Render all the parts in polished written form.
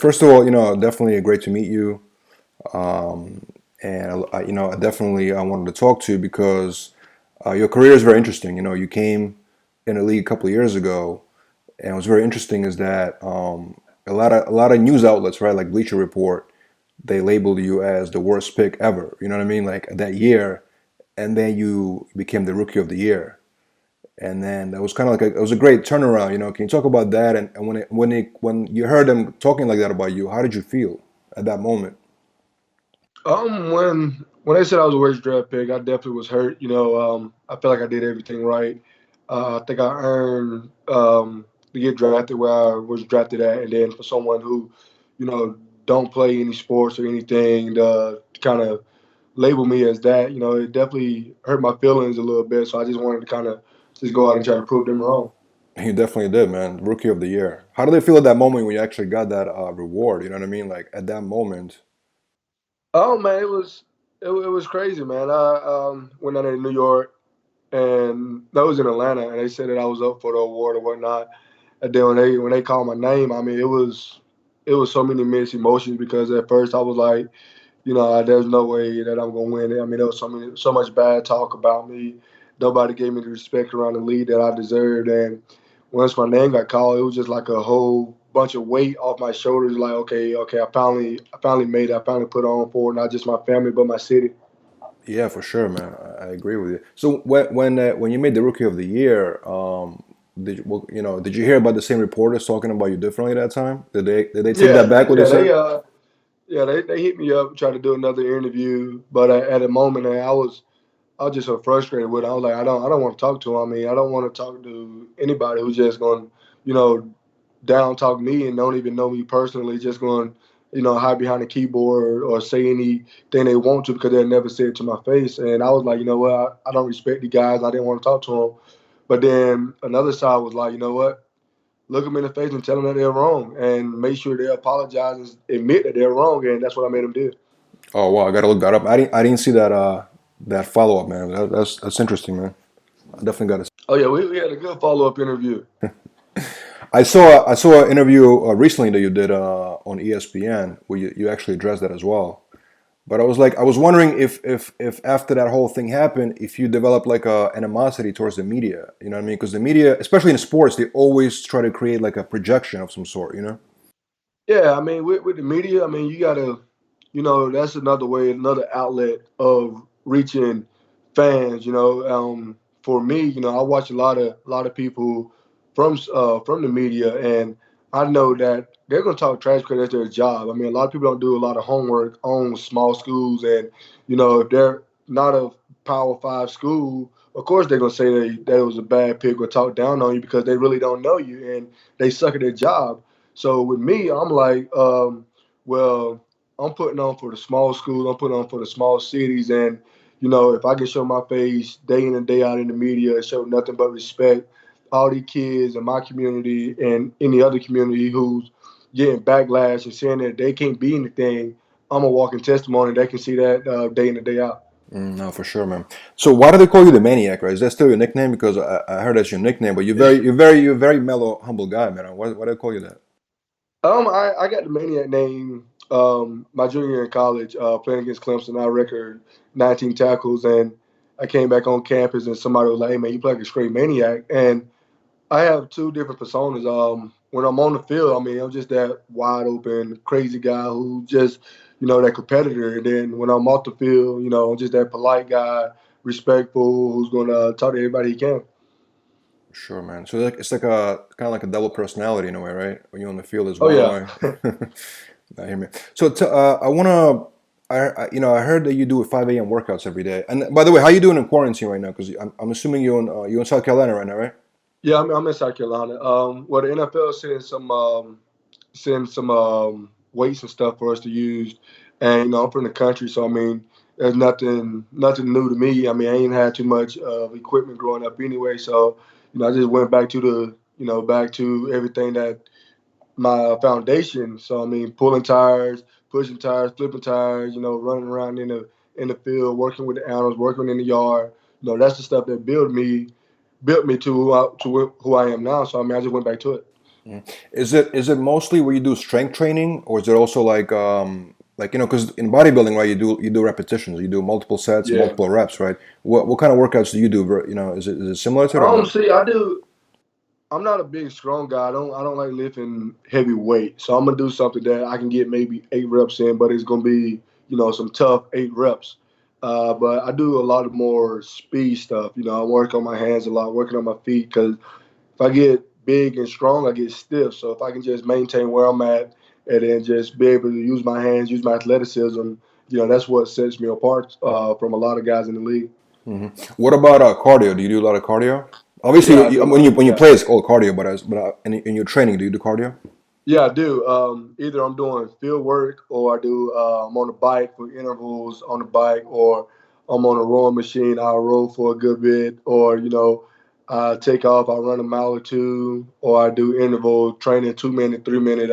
First of all, definitely great to meet you. And I definitely I wanted to talk to you because your career is very interesting. You came in the league a couple of years ago, and what's very interesting is that a lot of news outlets, right, like Bleacher Report, they labeled you as the worst pick ever. You know what I mean? Like that year, and then you became the rookie of the year. And then that was kind of like it was a great turnaround. Can you talk about that? And when you heard them talking like that about you, how did you feel at that moment? When they said I was the worst draft pick, I definitely was hurt. I feel like I did everything right. I think I earned to get drafted where I was drafted at, and then for someone who, you know, don't play any sports or anything, to kind of label me as that, it definitely hurt my feelings a little bit. So I just wanted to kind of just go out and try to prove them wrong. You definitely did, man. Rookie of the year. How did it feel at that moment when you actually got that reward? You know what I mean? Like at that moment. Oh man, it was crazy, man. I went down there to New York, and that was in Atlanta, and they said that I was up for the award or whatnot. And then when they called my name, I mean, it was so many mixed emotions because at first I was like, there's no way that I'm gonna win it. I mean, there was so much bad talk about me. Nobody gave me the respect around the league that I deserved, and once my name got called, it was just like a whole bunch of weight off my shoulders. Like, okay, okay, I finally made it. I finally put on for not just my family but my city. Yeah, for sure, man. I agree with you. So when you made the rookie of the year, did you hear about the same reporters talking about you differently that time? Did they take that Yeah, back? What they yeah, said? they hit me up, tried to do another interview, but at the moment, I was just so frustrated with it. I was like, I don't want to talk to him. I mean, I don't want to talk to anybody who's just going, you know, down talk me and don't even know me personally. Just going, hide behind a keyboard or say anything they want to because they'll never say it to my face. And I was like, you know what? I don't respect the guys. I didn't want to talk to them. But then another side was like, you know what? Look them in the face and tell them that they're wrong, and make sure they apologize and admit that they're wrong. And that's what I made them do. Oh wow, I gotta look that up. I didn't see that follow up, man. That's interesting, man. I definitely got to. Oh yeah, we had a good follow up interview. I saw an interview recently that you did on ESPN where you actually addressed that as well. But I was wondering if after that whole thing happened, if you developed like a animosity towards the media. You know what I mean? Because the media, especially in sports, they always try to create like a projection of some sort. You know? Yeah, I mean, with the media, I mean, you gotta, that's another way, another outlet of reaching fans. For me, I watch a lot of people from the media, and I know that they're gonna talk trash because that's their job. I mean, a lot of people don't do a lot of homework on small schools, and if they're not a Power 5 school, of course they're gonna say that it was a bad pick or talk down on you because they really don't know you and they suck at their job. So with me, I'm like, well, I'm putting on for the small schools. I'm putting on for the small cities, and if I can show my face day in and day out in the media and show nothing but respect, all these kids in my community and any other community who's getting backlash and saying that they can't be anything, I'm a walking testimony. They can see that day in and day out. No, for sure, man. So why do they call you the Maniac? Right? Is that still your nickname? Because I heard that's your nickname, but you're a very mellow, humble guy, man. Why do they call you that? I got the Maniac name my junior year in college, playing against Clemson. I record 19 tackles, and I came back on campus, and somebody was like, "Hey, man, you play like a straight maniac." And I have two different personas. When I'm on the field, I mean, I'm just that wide open, crazy guy who just, that competitor. And then when I'm off the field, I'm just that polite guy, respectful, who's gonna talk to everybody he can. Sure, man. So like, it's like a kind of like a double personality in a way, right? When you're on the field, is Oh one yeah. way. I hear me. So I wanna, I heard that you do 5 a.m. workouts every day. And by the way, how you doing in quarantine right now? Because I'm assuming you're in South Carolina right now, right? Yeah, I'm in South Carolina. Well, the NFL send some weights and stuff for us to use, and I'm from the country, so I mean, there's nothing new to me. I mean, I ain't had too much equipment growing up anyway, so I just went back to back to everything that my foundation. So I mean, pulling tires, pushing tires, flipping tires, running around in the field, working with the animals, working in the yard. That's the stuff that built me to who I am now. So I mean, I just went back to it. Is it mostly where you do strength training, or is it also like because in bodybuilding, right, you do repetitions, you do multiple sets, Yeah. multiple reps, right? What kind of workouts do you do? Is it similar to it or no? See, I do. I'm not a big strong guy. I don't like lifting heavy weight. So I'm gonna do something that I can get maybe 8 reps in, but it's gonna be some tough 8 reps. But I do a lot of more speed stuff. I work on my hands a lot, working on my feet because if I get big and strong, I get stiff. So if I can just maintain where I'm at and then just be able to use my hands, use my athleticism, that's what sets me apart from a lot of guys in the league. What about cardio? Do you do a lot of cardio? Obviously, Yeah, I do. when you Yeah. play, it's all cardio, but in your training, do you do cardio? Yeah, I do. Either I'm doing field work or I do. I'm on the bike for intervals on the bike, or I'm on a rowing machine. I'll row for a good bit, or I take off. I run a mile or two, or I do interval training, 2 minute, 3 minute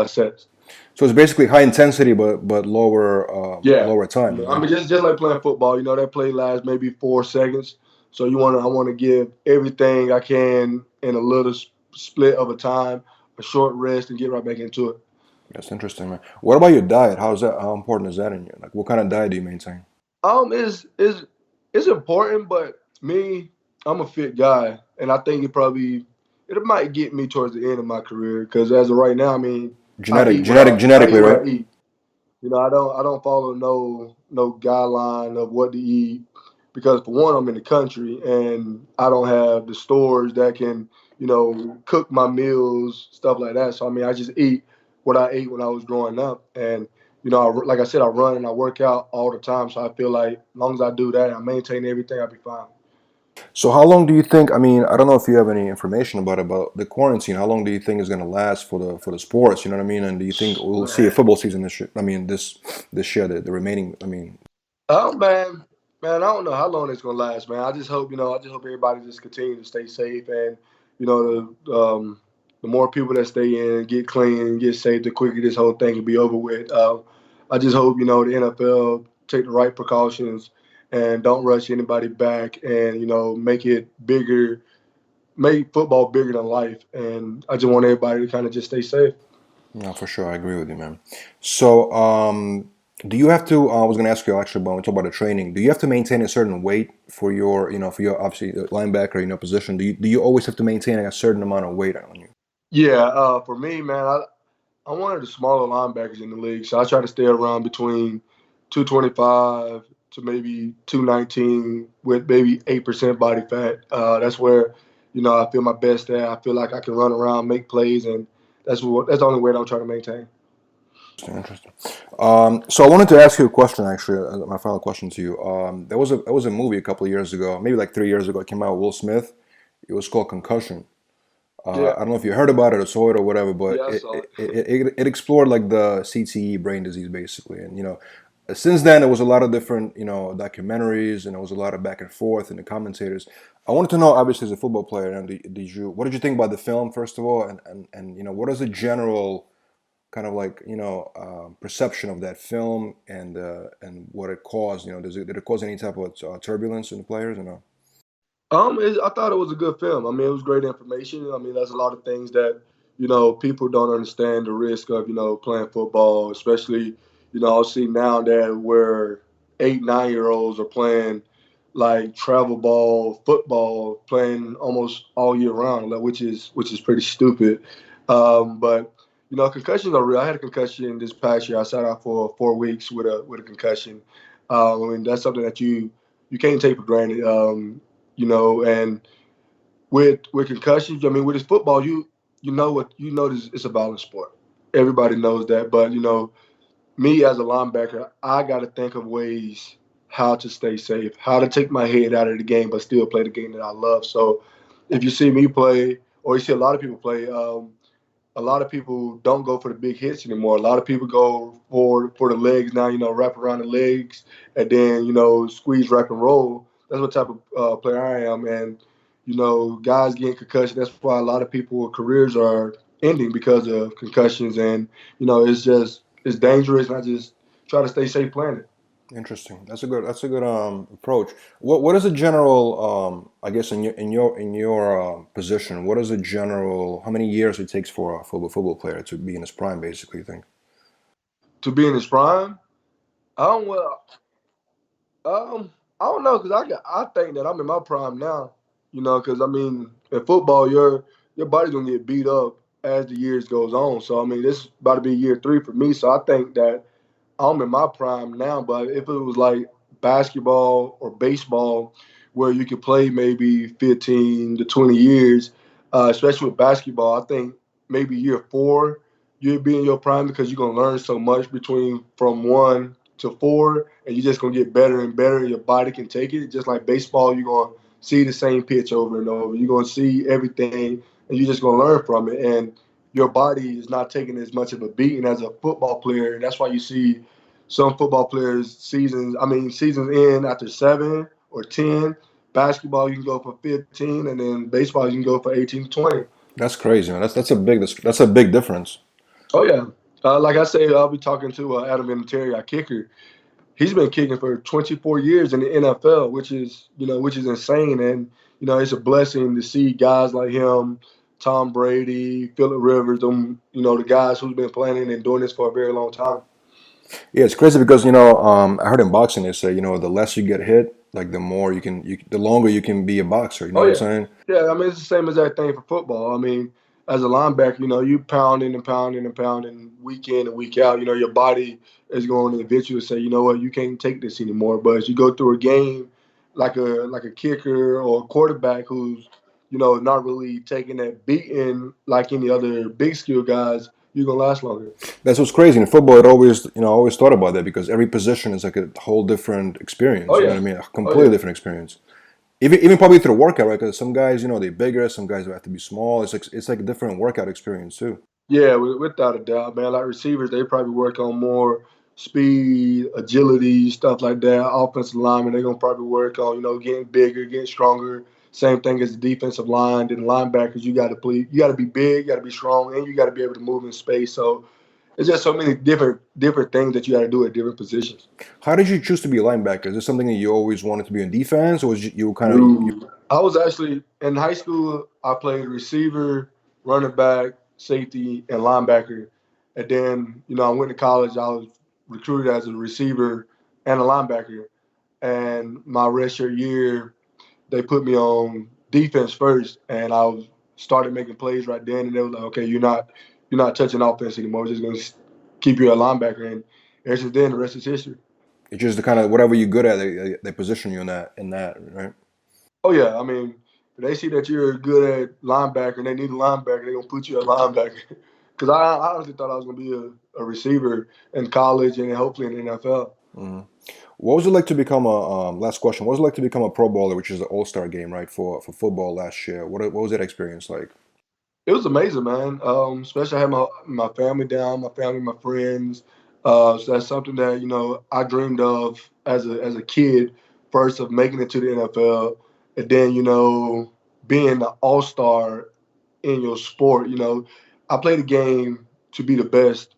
sets. So it's basically high intensity, but lower Yeah, lower time. I mean just like playing football. That play lasts maybe 4 seconds, so I want to give everything I can in a little split of a time, a short rest, and get right back into it. That's interesting, man. What about your diet? How important is that in you? Like, what kind of diet do you maintain? Is important, but me, I'm a fit guy, and I think it might get me towards the end of my career because as of right now, I mean, I eat Genetically, what right? I eat. I don't follow no guideline of what to eat because for one, I'm in the country and I don't have the stores that can cook my meals, stuff like that. So I mean, I just eat what I ate when I was growing up, and like I said, I run and I work out all the time. So I feel like as long as I do that, I maintain everything, I'll be fine. So how long do you think? I mean, I don't know if you have any information about the quarantine. How long do you think is going to last for the sports? You know what I mean? And do you think we'll see a Man. football season this year? I mean, this year, the remaining. I mean, Oh man, I don't know how long it's gonna last, man. I just hope everybody just continue to stay safe, and you know, the more people that stay in, get clean, get safe, the quicker this whole thing can be over with. I just hope the NFL take the right precautions and don't rush anybody back, and make it bigger, make football bigger than life. And I just want everybody to kind of just stay safe. no, for sure, I agree with you, man. So, do you have to? I was going to ask you actually, when we talk about the training, do you have to maintain a certain weight for your obviously linebacker, position? Do you always have to maintain a certain amount of weight on you? Yeah, for me, man, I'm one of the smaller linebackers in the league, so I try to stay around between 225 to maybe 219 with maybe 8% body fat. That's where I feel my best at. I feel like I can run around, make plays, and that's the only weight I'm trying to maintain. Interesting. So I wanted to ask you a question, actually, my final question to you. There was a movie a couple of years ago, maybe like 3 years ago. It came out with Will Smith. It was called Concussion. Yeah, I don't know if you heard about it or saw it or whatever, but yeah, I it saw it, it. it, it explored like the CTE brain disease basically, and since then there was a lot of different documentaries, and there was a lot of back and forth and the commentators. I wanted to know, obviously, as a football player, and what did you think about the film first of all, and what is the general kind of like perception of that film and what it caused? Did it cause any type of turbulence in the players or no? I thought it was a good film. I mean, it was great information. I mean, there's a lot of things that people don't understand the risk of playing football, especially I'll see now that where 8, 9 year olds are playing like travel ball football, playing almost all year round, like, which is pretty stupid. But concussions are real. I had a concussion this past year. I sat out for 4 weeks with a concussion. I mean, that's something that you can't take for granted. And with concussions, I mean, with this football, this it's a violent sport. Everybody knows that, but me as a linebacker, I got to think of ways how to stay safe, how to take my head out of the game, but still play the game that I love. So, if you see me play, or you see a lot of people play, a lot of people don't go for the big hits anymore. A lot of people go for the legs now. Wrap around the legs and then squeeze, wrap, and roll. That's what type of player I am. And guys getting concussion. That's why a lot of people careers are ending because of concussions. And it's dangerous. And I just try to stay safe playing it. Interesting. That's a good approach. What is a general I guess in your position, what is a general how many years it takes for a football player to be in his prime, basically, you think? To be in his prime, I don't well, um, I don't know because I think that I'm in my prime now. You know, because I mean, in football, your body's gonna get beat up as the years goes on. So I mean, this is about to be year three for me. So I think that I'm in my prime now, but if it was like basketball or baseball, where you could play maybe 15 to 20 years, especially with basketball, I think maybe year four you'd be in your prime because you're gonna learn so much between from 1 to 4, and you're just gonna get better and better. And your body can take it. Just like baseball, you're gonna see the same pitch over and over. You're gonna see everything, and you're just gonna learn from it. And your body is not taking as much of a beating as a football player. And that's why you see some football players seasons end after 7 or 10. Basketball you can go for 15, and then baseball you can go for 18 to 20. That's crazy, man. That's a big difference. Oh yeah, like I say, I'll be talking to Adam Vinatieri, our kicker. He's been kicking for 24 years in the NFL, which is insane, and it's a blessing to see guys like him, Tom Brady, Phillip Rivers, the guys who's been playing and doing this for a very long time. Yeah, it's crazy because I heard in boxing they say the less you get hit, like the more the longer you can be a boxer. You know Oh what I'm yeah, saying? yeah. I mean, it's the same exact thing for football. I mean, as a linebacker, you pounding and pounding and pounding week in and week out. Your body is going to eventually say, you know what, you can't take this anymore. But as you go through a game, like a kicker or a quarterback who's not really taking that beating like any other big skill guys, you're gonna last longer. That's what's crazy in football. It always, I always thought about that because every position is like a whole different Oh experience. You know yeah, what I mean? A oh completely yeah. different experience. Even probably through the workout, right? Because some guys, they're bigger. Some guys have to be small. It's like a different workout experience too. Yeah, without a doubt, man. Like receivers, they probably work on more speed, agility, stuff like that. Offensive linemen, they're gonna probably work on getting bigger, getting stronger. Same thing as the defensive line. Then linebackers, you got to be big, you got to be strong, and you got to be able to move in space. So it's just so many different things that you got to do at different positions. How did you choose to be a linebacker? Is this something that you always wanted to be in defense, or was you kind of you? No, I was actually in high school. I played receiver, running back, safety, and linebacker. And then I went to college. I was recruited as a receiver and a linebacker. And my redshirt year, they put me on defense first, and started making plays right then. And they were like, "Okay, you're not touching offense anymore. We're just going to keep you a linebacker." And ever since then, the rest is history. It's just the kind of whatever you're good at, they position you in that, right? Oh yeah, I mean, if they see that you're good at linebacker and they need a linebacker, they're gonna put you at linebacker. Because I honestly thought I was gonna be a receiver in college and then hopefully in the NFL. hmm What was it like to become a last question? What was it like to become a Pro Bowler, which is an All-Star game, right, for football last year? What was that experience like? It was amazing, man. Especially I had my family down, my family, my friends. So that's something that I dreamed of as a kid, first of making it to the NFL, and then being the All Star in your sport. I played the game to be the best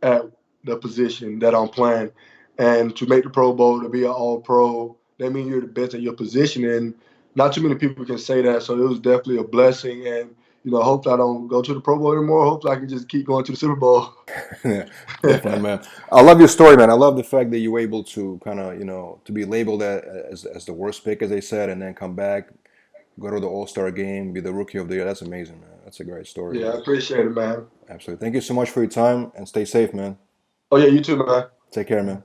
at the position that I'm playing. And to make the Pro Bowl, to be an All Pro, that means you're the best at your position. And not too many people can say that. So it was definitely a blessing. And, hopefully I don't go to the Pro Bowl anymore. Hopefully I can just keep going to the Super Bowl. Yeah, definitely, man. I love your story, man. I love the fact that you were able to kind of, to be labeled as the worst pick, as they said, and then come back, go to the All-Star game, be the Rookie of the Year. That's amazing, man. That's a great story, Yeah, I man. appreciate it, man. Absolutely. Thank you so much for your time and stay safe, man. Oh, yeah, you too, man. Take care, man.